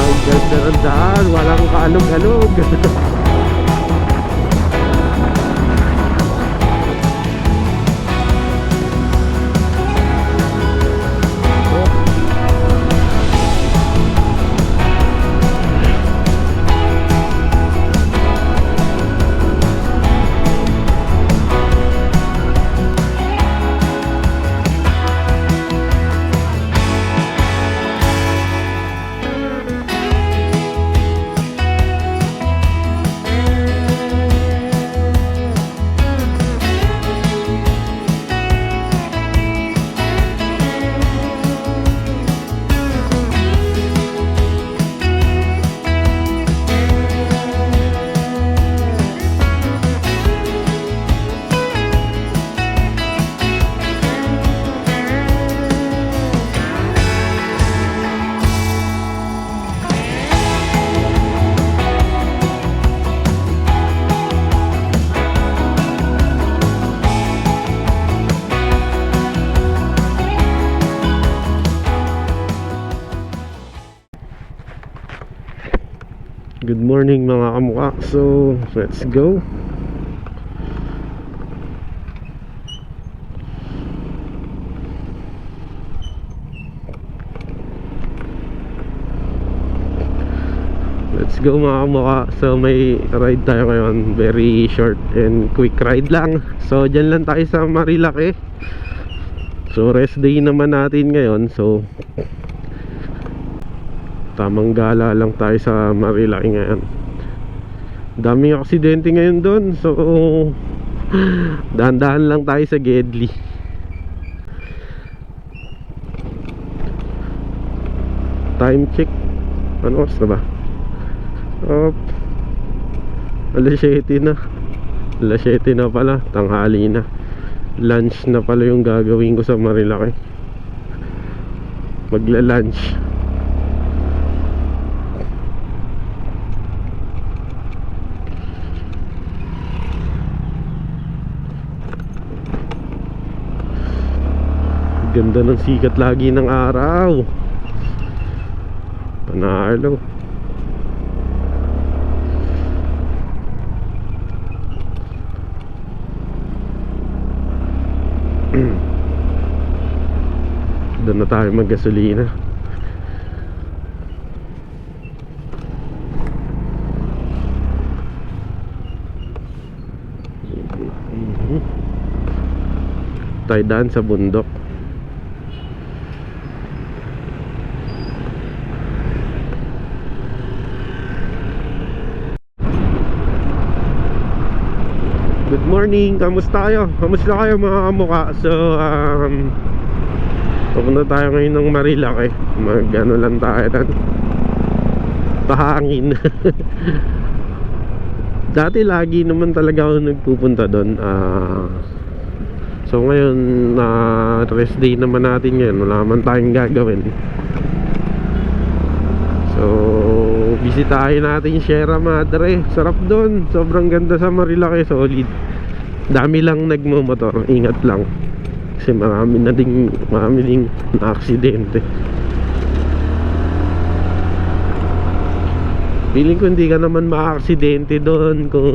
Ang ganda ng daan, walang kaalog-alog. Good morning mga kamukha. So, let's go. Let's go mga kamukha. So, may ride tayo ngayon. Very short and quick ride lang. So, dyan lang tayo sa Marilake. So, rest day naman natin ngayon. So, tamang gala lang tayo sa Marilake ngayon. Daming aksidente ngayon doon. So dahan-dahan lang tayo sa Gedli. Time check. Ano oras na ba? Alas 7 na. Alas 7 na pala. Tanghali na. Lunch na pala yung gagawin ko sa Marilake. Magla-lunch. Ganda ng sikat lagi ng araw. Panalo. Doon na tayo maggasolina. Tayo daan sa bundok. Good morning, kamusta kayo? Kamusta kayo mga kamukha? So, pupunta tayo ngayon ng Marilake. Mag-ano lang tayo doon. Pahangin. Dati lagi naman talaga ako nagpupunta doon. So ngayon, rest day naman natin ngayon. Wala naman tayong gagawin. So, bisitahin natin Sierra Madre. Sarap doon. Sobrang ganda sa Marilake. Solid. Dami lang nagmumotor. Ingat lang. Kasi marami ding na-aksidente. Feeling ko hindi ka naman ma-aksidente doon kung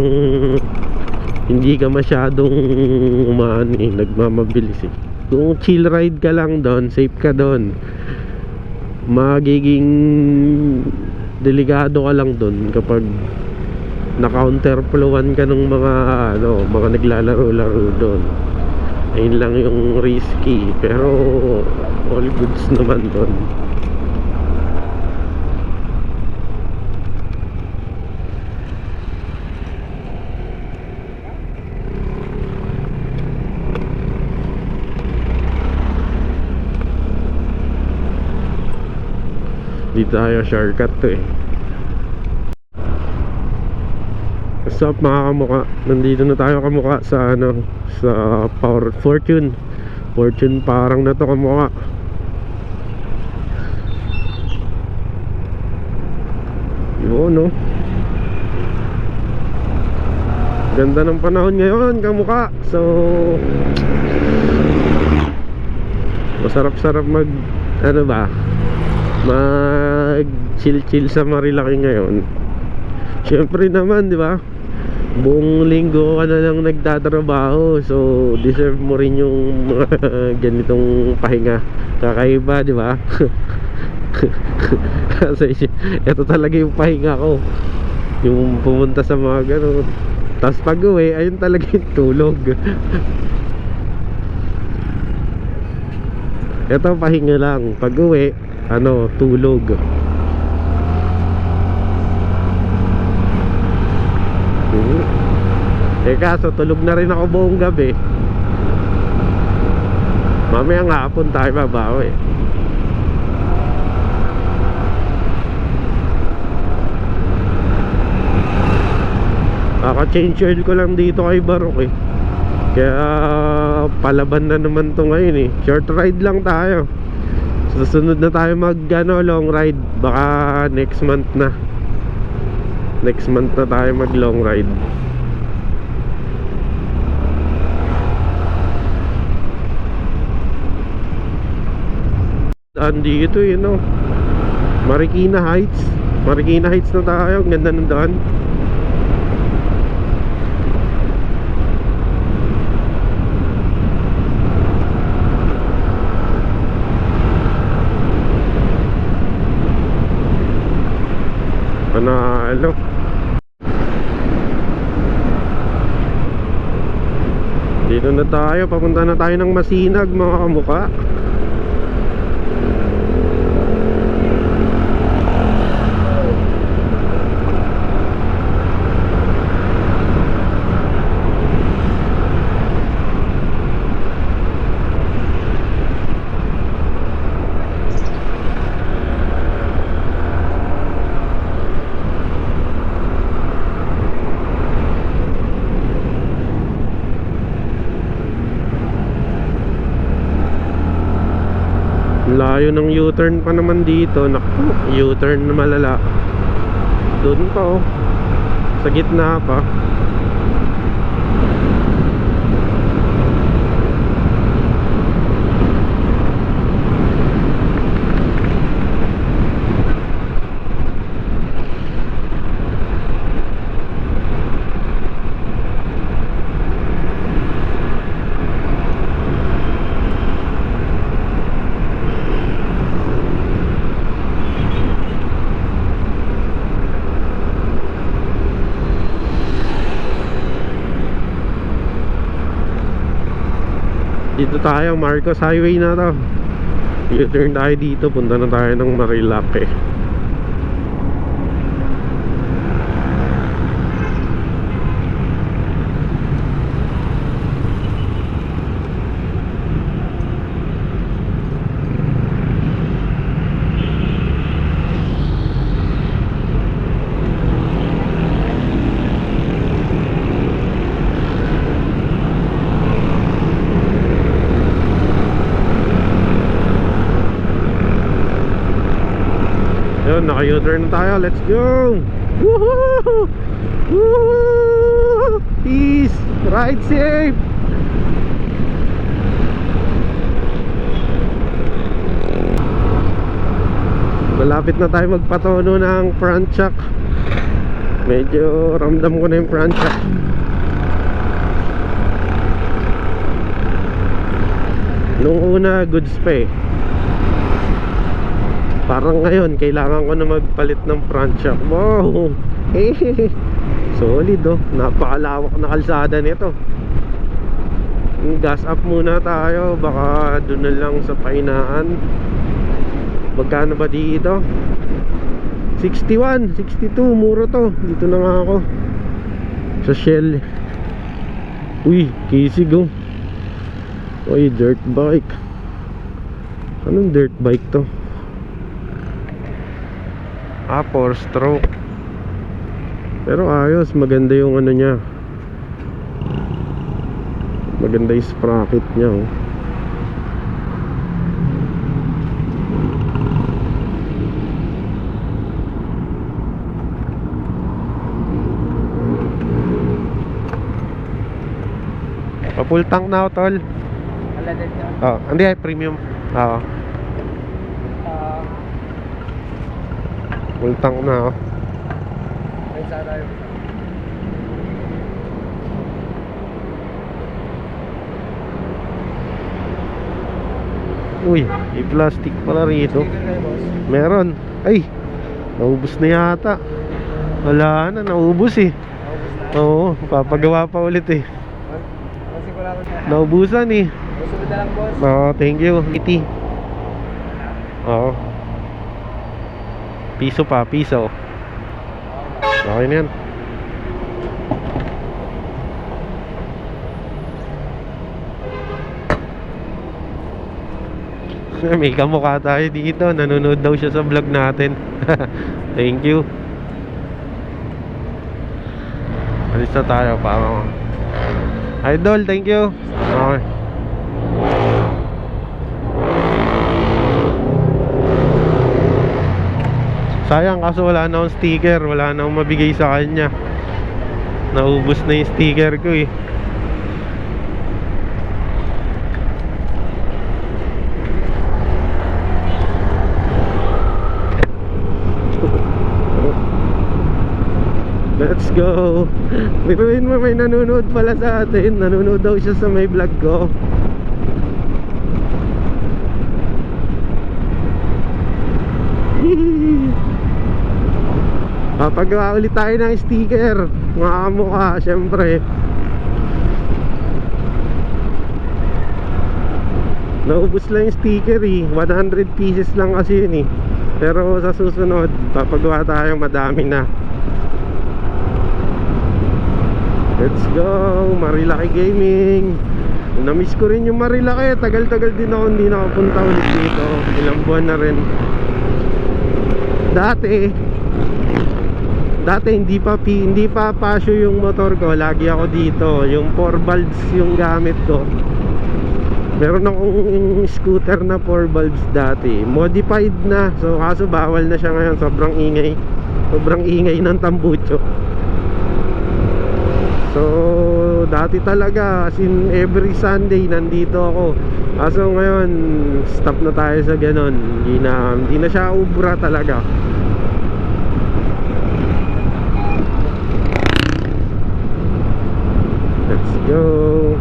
hindi ka masyadong nagmamabilis eh. Kung chill ride ka lang doon, safe ka doon, magiging delikado ka lang doon kapag na-counterflowan ka ng mga naglalaro-laro doon. Ayun lang yung risky, pero all goods naman doon. Dito tayo shortcut to eh. What's up mga kamukha? Nandito na tayo kamukha sa sa Fortune parang na to kamukha. Yun no. Ganda ng panahon ngayon kamukha. So masarap-sarap mag chill sa Marilaki ngayon. Syempre naman, di ba? Buong linggo ka na lang nagtatrabaho, so deserve mo rin yung mga ganitong pahinga. Kakaiba, di ba? Kasi ito talaga yung pahinga ko, yung pumunta sa mga gano'n. Tapos pag uwi, ayun talaga yung tulog. Ito pahinga lang. Pag uwi, tulog. Kaso tulog na rin ako buong gabi. Mamaya nga hapon tayo babawi. Kaka-change oil ko lang dito kay Barok eh. Kaya palaban na naman to ngayon eh. Short ride lang tayo. Susunod na tayo long ride. Baka next month na. Next month na tayo mag long ride. Andito Marikina Heights. Marikina Heights na tayo. Ang ganda ng daan. Panalo. Dito na tayo. Papunta na tayo ng Masinag, mga kamukha. Layo ng U-turn pa naman dito. Naku, U-turn na malala. Doon pa sa gitna pa. Dito tayo, Marcos Highway na to. U-turn tayo dito, punta na tayo ng Marilaki. Naka-U-turn na tayo, let's go! Woohoo! Woohoo! Peace! Ride safe! Malapit na tayo magpatono ng front shock. Medyo ramdam ko na yung front shock. Nung una, goods pa eh. Parang ngayon, kailangan ko na magpalit ng front shock. Wow! Solid napakalawak na kalsada nito. Gas up muna tayo. Baka doon na lang sa Painaan. Magkano ba dito? 61, 62, mura to. Dito na nga ako sa Shell. Uy, kisig Uy, dirt bike. Anong dirt bike to? 4 stroke. Pero ayos, maganda yung niya. Maganda yung sprocket niya Pa-full tank na tol. Wala din yun. Hindi ay premium. Full tank na ako. Ay, saan tayo? Uy, may plastic pala rito. Sticker kayo, boss? Meron. Ay, naubos na yata. Wala na, naubos eh. Naubos na. Oo, papagawa pa ulit eh. Kasi wala ko na. Naubusan eh. Susunod na lang, boss. Oo, thank you. Iti. Oo. Piso pa, piso. Okay na yan. May kamukha tayo dito. Nanonood daw siya sa vlog natin. Thank you. Alis na tayo para Idol, thank you. Okay. Sayang kaso wala na akong sticker. Wala na akong mabigay sa kanya. Naubos na yung sticker ko eh. Let's go. Biruin mo, may nanonood pala sa atin. Nanonood daw siya sa may vlog ko. Papagawa ulit tayo ng sticker. Mga kamukha, syempre. Naubos lang yung sticker eh. 100 pieces lang kasi yun eh. Pero sa susunod, papagawa tayo madami na. Let's go, Marilaki Gaming. Na-miss ko rin yung Marilaki. Tagal-tagal din ako hindi nakapunta ulit dito. Ilang buwan na rin. Dati hindi pa pasyo yung motor ko. Lagi ako dito. Yung 4 valves yung gamit ko. Meron akong scooter na 4 valves dati. Modified na. So kaso bawal na siya ngayon. Sobrang ingay. Sobrang ingay ng tambucho. So dati talaga, as in every Sunday nandito ako. Kaso ngayon stop na tayo sa ganon. Hindi na siya ubra talaga. Let's go.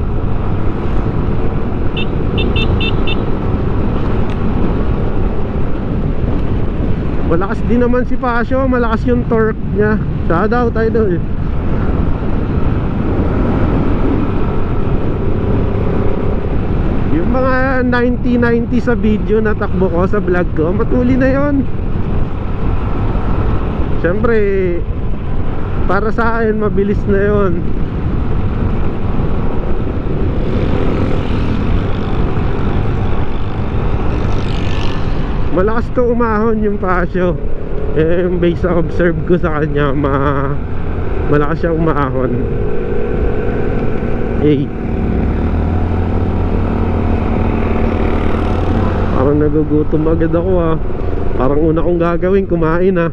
Malakas din naman si Pasio. Malakas yung torque niya. Shout out, idol. Yung mga 90-90 sa video na takbo ko sa vlog ko, matuli na yon. Siyempre para sa akin mabilis na yon. Malakas to umahon yung Pasio. Based sa observe ko sa kanya, malakas siya umahon. Parang nagugutom agad ako ah. Parang una kong gagawin, kumain ah.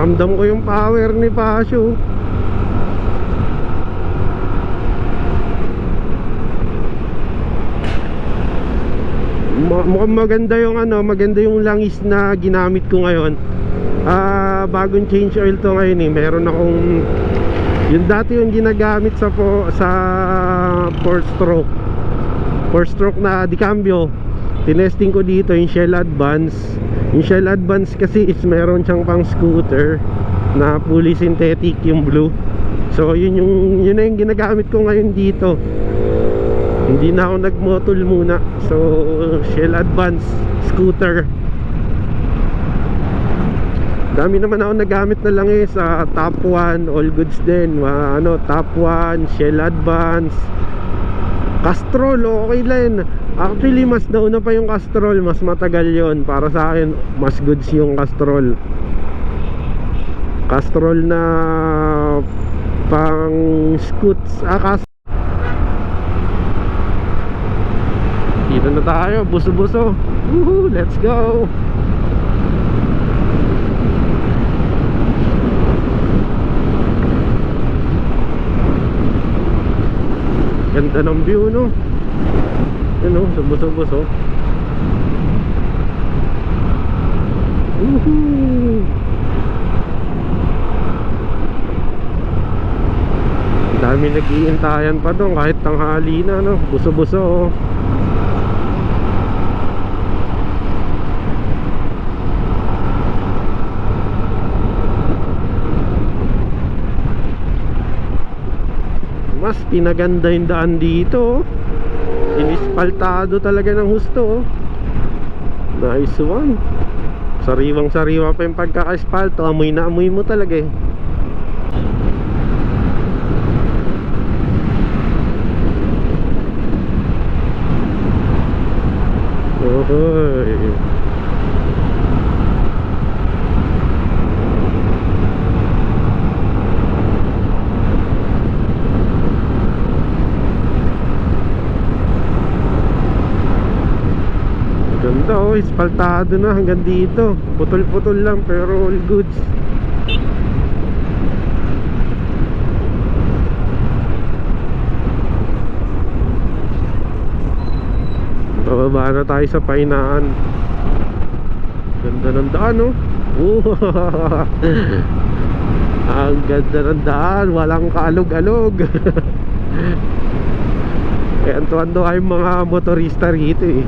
Ramdam ko yung power ni Pasio. Mukhang maganda yung maganda yung langis na ginamit ko ngayon. Bagong change oil to ngayon eh. Meron akong yung dati yung ginagamit sa 4 stroke na di cambio. Tinesting ko dito yung Shell Advance. Yung Shell Advance kasi is meron siyang pang scooter na fully synthetic yung blue. So yun na yung ginagamit ko ngayon dito. Hindi na ako nagmotol muna. So Shell Advance scooter. Dami naman ako nagamit na lang sa Top 1, all goods din. Top 1, Shell Advance, Castrol, okay lang. Actually, mas nauna pa yung Castrol, mas matagal yon. Para sa akin, mas goods yung Castrol. Castrol na pang scoots. Dito na tayo, buso-buso. Woohoo, let's go. Ganda ng view, no? Yun, no? Buso-buso. Woohoo. Dami nag-iintayan pa doon kahit tanghali na, no? Buso-buso, oh. Mas pinaganda yung daan dito, oh. Inispaltado talaga ng husto, oh. Nice one. Sariwang sariwa pa yung pagkaka-espalto. Amoy na amoy mo talaga, eh. Ohoy. Ganda, oh, ispaltado na hanggang dito. Putol-putol lang pero all goods. Bababa na tayo sa Painaan. Ganda ng daan, oh. Ang ganda ng daan, walang kaalog-alog. Kaya antuan-tuwa yung mga motorista rito, eh.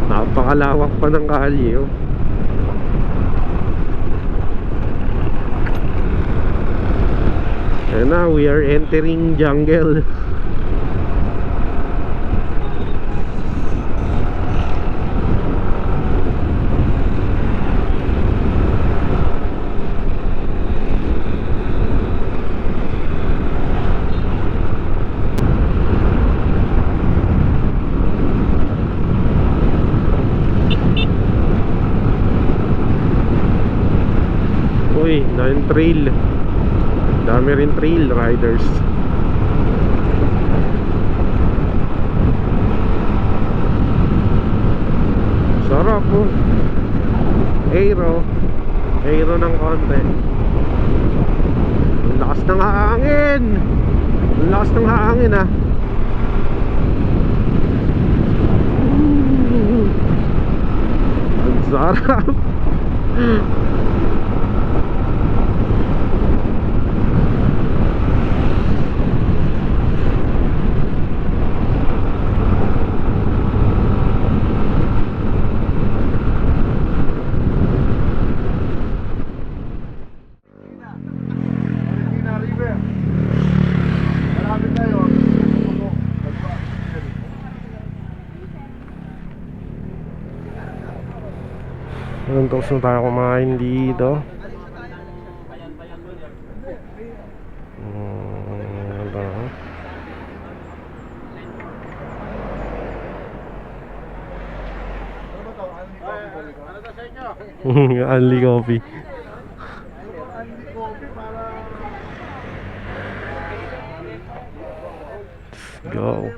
Napakalawak pa ng kalye, oh. And now we are entering jungle. Uy, na-yung trail. Dami rin trail riders. Sarap, oh. Aero ng konti. Ang lakas ng hangin. Ang lakas ng hangin, ah. Ang sarap. Tapos na tayo kumain dito. Only coffee. Let's go.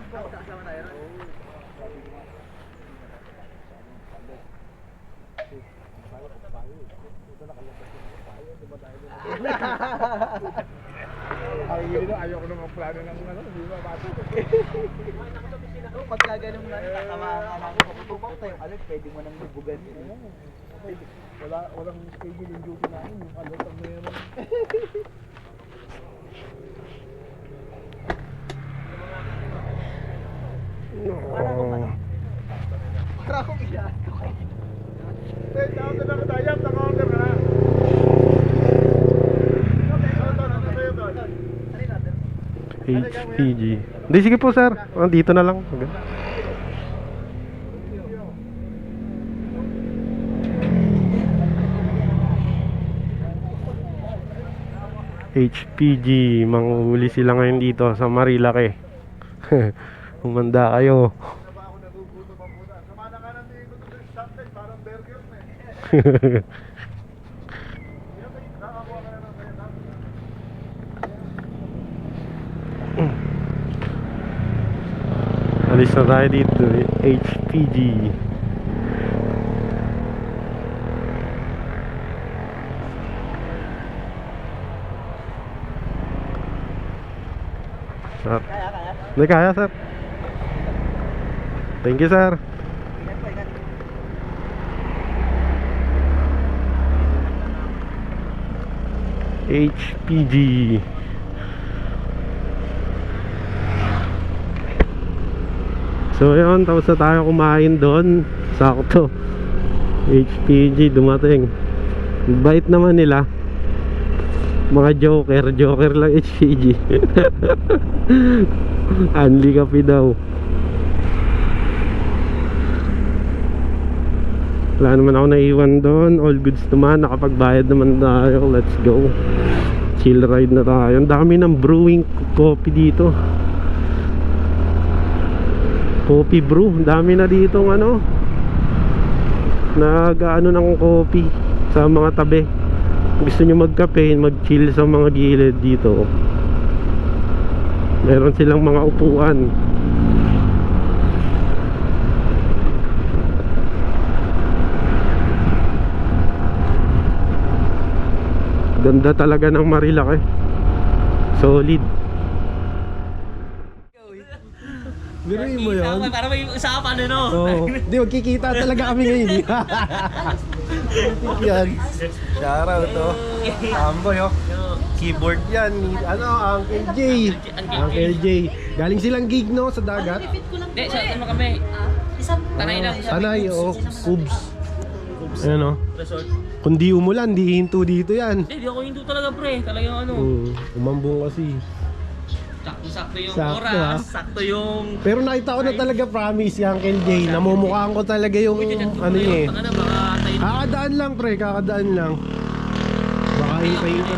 Ayoko naman plano ng hindi ba bato. Pagka ganun na tatamaan ako, paputupak tayong alat, pwede mo nang bubugan. Walang schedule yung duty namin, yung alat ang meron. Para akong iyan. Wait, na-order na ko tayo, naka-order na. HPG. Hindi, sige po sir. Dito na lang. Okay. HPG, manghuli sila ngayon dito sa Marilake. Humanda kayo. Na ba ako nagugutom ang muna? Sama na nga nandito ko sa stoplight, parang burger na eh. Yan ba, nakakuha ka na ng kaya namin. Alis na tayo dito, HPG. Sir. Hindi kaya, sir. Thank you, sir. HPG. So yun, tapos na tayo kumain doon. Sakto, HPG dumating. Bait naman nila. Mga joker lang HPG. Unli kape daw. Wala naman ako naiwan doon. All goods naman, nakapagbayad naman tayo. Let's go. Chill ride na tayo. Ang dami ng brewing coffee dito. Coffee brew, dami na dito ano, nag-ano ng coffee sa mga tabi. Gusto nyo magkape, mag-chill sa mga gilid dito, meron silang mga upuan. Ganda talaga ng Marilake, solid. Biruin mo yun? Para may usapan ano. Oo. Hindi, magkikita talaga kami ngayon. Yan. Shoutout to. Amboy oh. Keyboard yan. Ano, Uncle J. Uncle J. Galing silang gig no, sa dagat. Hindi, sa ano kami. Tanay lang. Tanay, oo. Cubs. Ayan o. Resort. Kung di umulan, di hinto dito yan. Hindi, di ako hinto talaga pre. Talagang ano. Umambong kasi. Sakto yung Sakto, oras. Sakto yung... Pero nakita ko na talaga, promise, yung Uncle J. Namumukhaan ko talaga yung ano niya eh. Kakadaan lang pre, kakadaan lang. Baka hintayin ka.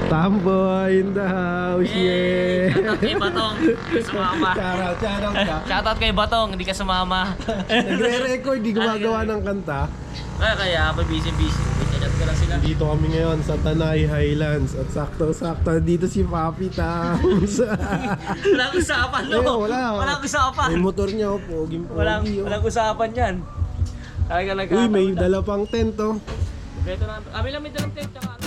Tamboy in the house, yeah. Shoutout kay Batong, hindi ka sumama. Shoutout ka. Shoutout kay Batong, hindi ka sumama. Nagre-record, di gumagawa ng kanta. Kaya pa busy. Chat ko lang sila. Dito kami ngayon sa Tanay Highlands. At sakto dito si Papi Tams. Walang usapan no? Walang usapan. May motor niya, poging-pogi. Walang usapan yan. Talaga Uy, may dala pang tent oh. Beto na. Kami lang may dalang tent. Tsaka ano.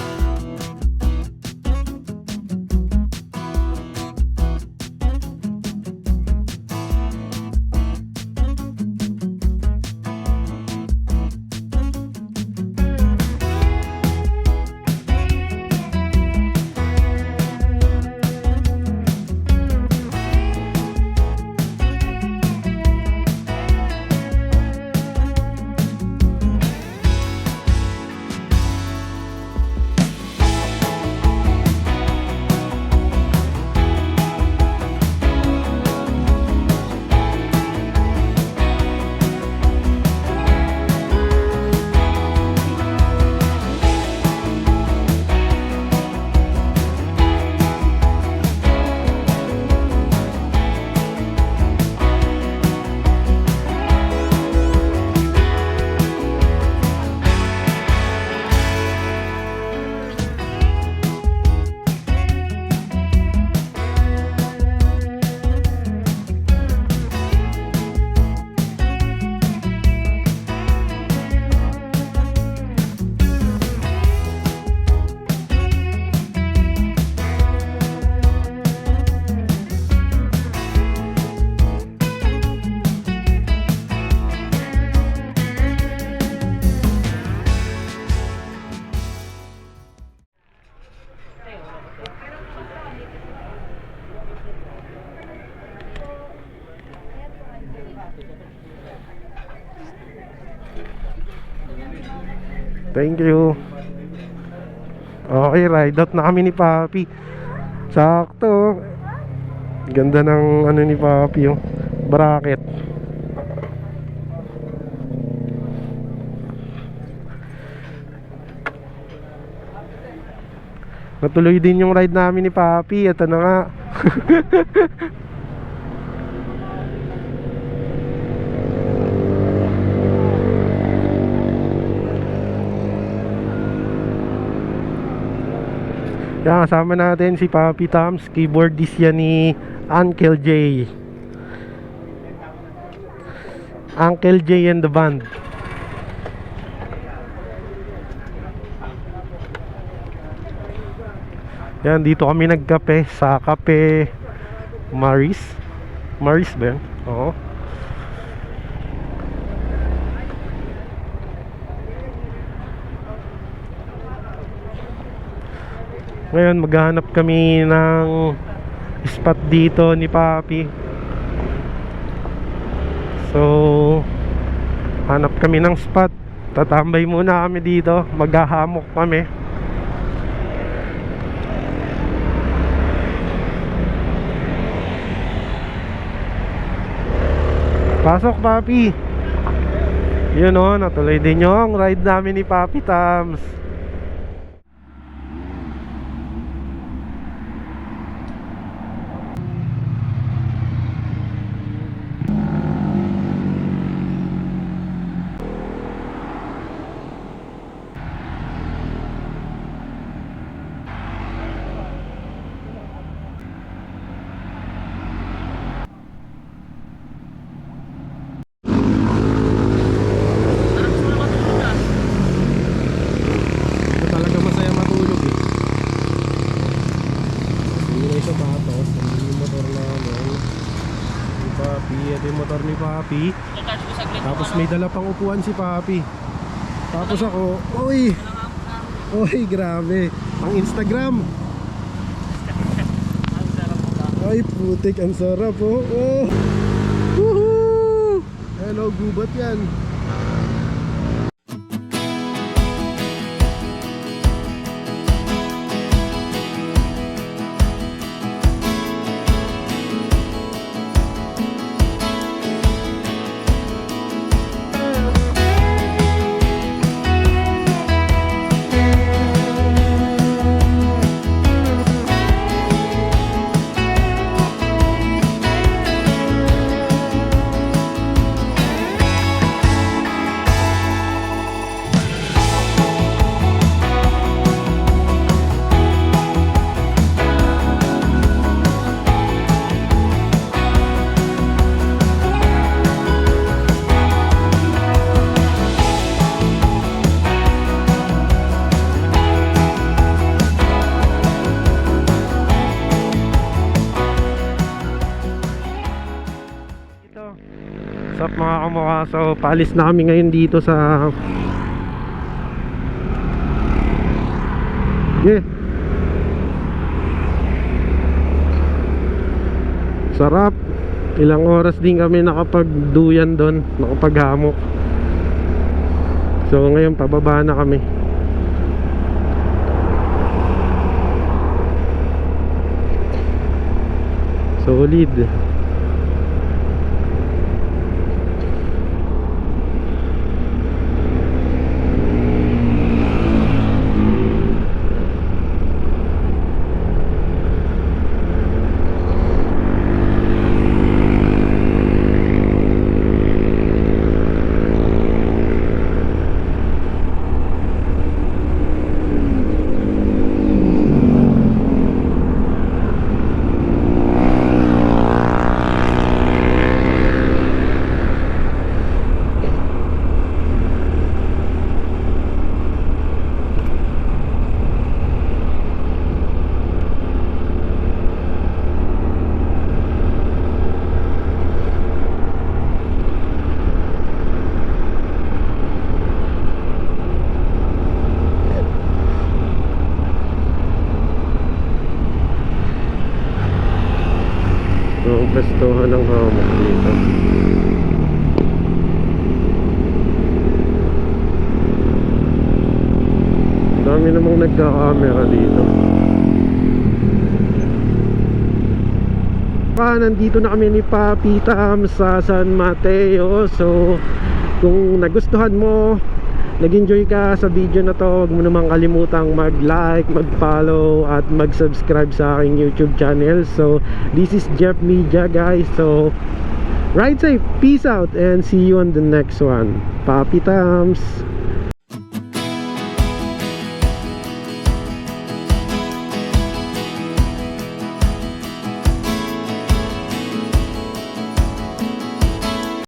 Thank you. Okay, ride out na kami ni Papi. Sakto. Ganda ng ano ni Papi yung bracket. Natuloy din yung ride namin ni Papi. Ito na nga. Yan, kasama natin si Papi Tams. Keyboardist yan ni Uncle J. Uncle J and the band. Yan, dito kami nagkape sa Kape Maris. Maris ba yan? Oo. Ngayon maghahanap kami ng spot dito ni Papi. So hanap kami ng spot. Tatambay muna kami dito. Maghahamok kami. Pasok, Papi. Yun o, natuloy din yung ride namin ni Papi Tams. Talaga masaya matulog eh. Hindi na isa patos. Hindi yung motor namin ni Papi. Ito yung motor ni Papi. Tapos may dala pang upuan si Papi. Tapos ako, uy! Uy, grabe. Ang Instagram. Ay, putik. Ang sarap oh. Oh. Woohoo! Hello, gubat yan. What's up mga kamukha? So paalis na kami ngayon dito sa sarap. Ilang oras din kami nakapagduyan doon, nakapaghamok. So ngayon pababa na kami. Solid. So, pestuhan ng hamok dito. Dami namang nagka-camera dito. Nandito na kami ni Papi Tam sa San Mateo. So kung nagustuhan mo nag-enjoy ka sa video na to, huwag mo namang kalimutang mag-like, mag-follow at mag-subscribe sa aking YouTube channel. So this is Jeff Media, guys. So ride safe, peace out, and see you on the next one. Papi Tams.